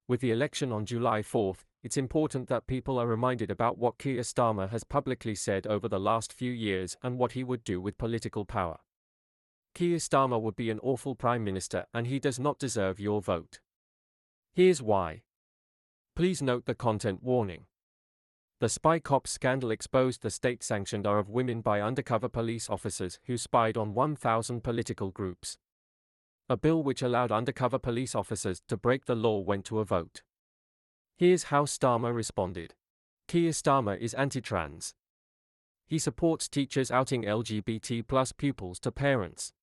With the election on July 4, it's important that people are reminded about what Keir Starmer has publicly said over the last few years and what he would do with political power. Keir Starmer would be an awful Prime Minister and he does not deserve your vote. Here's why. Please note the content warning. The Spy Cops scandal exposed the state-sanctioned array of women by undercover police officers who spied on 1,000 political groups. A bill which allowed undercover police officers to break the law went to a vote. Here's how Starmer responded. Keir Starmer is anti-trans. He supports teachers outing LGBT+ pupils to parents.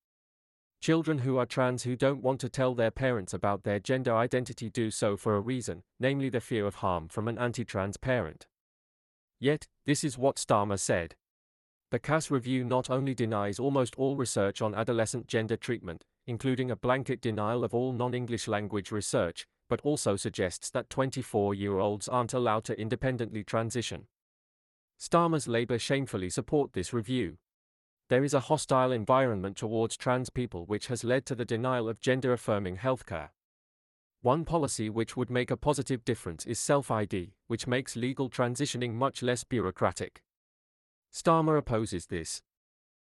Children who are trans who don't want to tell their parents about their gender identity do so for a reason, namely the fear of harm from an anti-trans parent. Yet, this is what Starmer said. The CAS review not only denies almost all research on adolescent gender treatment, including a blanket denial of all non-English language research, but also suggests that 24-year-olds aren't allowed to independently transition. Starmer's Labour shamefully support this review. There is a hostile environment towards trans people which has led to the denial of gender-affirming healthcare. One policy which would make a positive difference is self-ID, which makes legal transitioning much less bureaucratic. Starmer opposes this.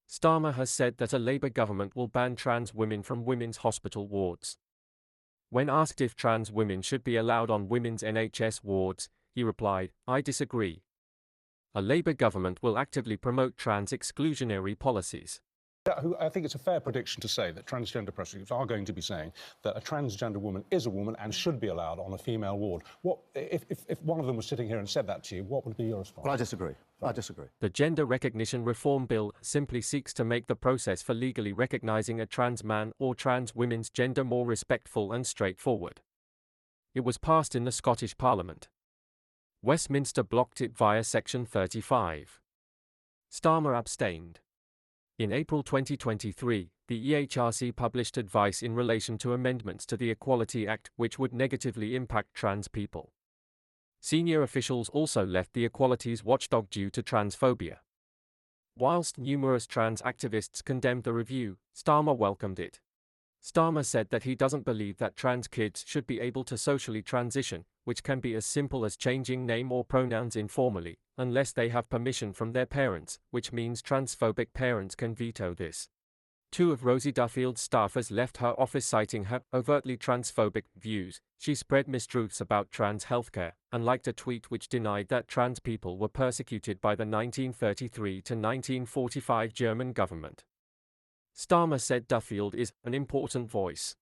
Starmer has said that a Labour government will ban trans women from women's hospital wards. When asked if trans women should be allowed on women's NHS wards, he replied, "I disagree. A Labour government will actively promote trans exclusionary policies." I think it's a fair prediction to say that transgender press groups are going to be saying that a transgender woman is a woman and should be allowed on a female ward. If one of them was sitting here and said that to you, what would be your response? Well, I disagree. I disagree. The Gender Recognition Reform Bill simply seeks to make the process for legally recognising a trans man or trans women's gender more respectful and straightforward. It was passed in the Scottish Parliament. Westminster blocked it via Section 35. Starmer abstained. In April 2023, the EHRC published advice in relation to amendments to the Equality Act which would negatively impact trans people. Senior officials also left the equalities watchdog due to transphobia. Whilst numerous trans activists condemned the review, Starmer welcomed it. Starmer said that he doesn't believe that trans kids should be able to socially transition, which can be as simple as changing name or pronouns informally, unless they have permission from their parents, which means transphobic parents can veto this. Two of Rosie Duffield's staffers left her office citing her overtly transphobic views. She spread mistruths about trans healthcare, and liked a tweet which denied that trans people were persecuted by the 1933 to 1945 German government. Starmer said Duffield is an important voice.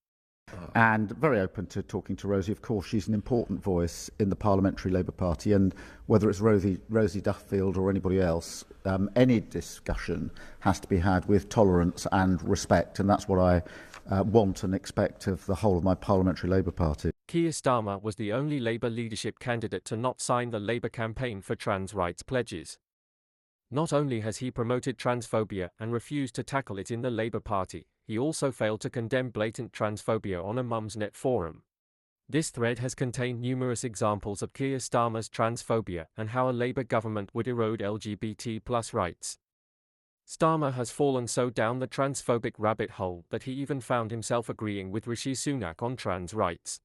And very open to talking to Rosie. Of course, she's an important voice in the Parliamentary Labour Party, and whether it's Rosie Duffield or anybody else, any discussion has to be had with tolerance and respect, and that's what I want and expect of the whole of my Parliamentary Labour Party. Keir Starmer was the only Labour leadership candidate to not sign the Labour campaign for trans rights pledges. Not only has he promoted transphobia and refused to tackle it in the Labour Party, he also failed to condemn blatant transphobia on a Mumsnet forum. This thread has contained numerous examples of Keir Starmer's transphobia and how a Labour government would erode LGBT+ rights. Starmer has fallen so down the transphobic rabbit hole that he even found himself agreeing with Rishi Sunak on trans rights.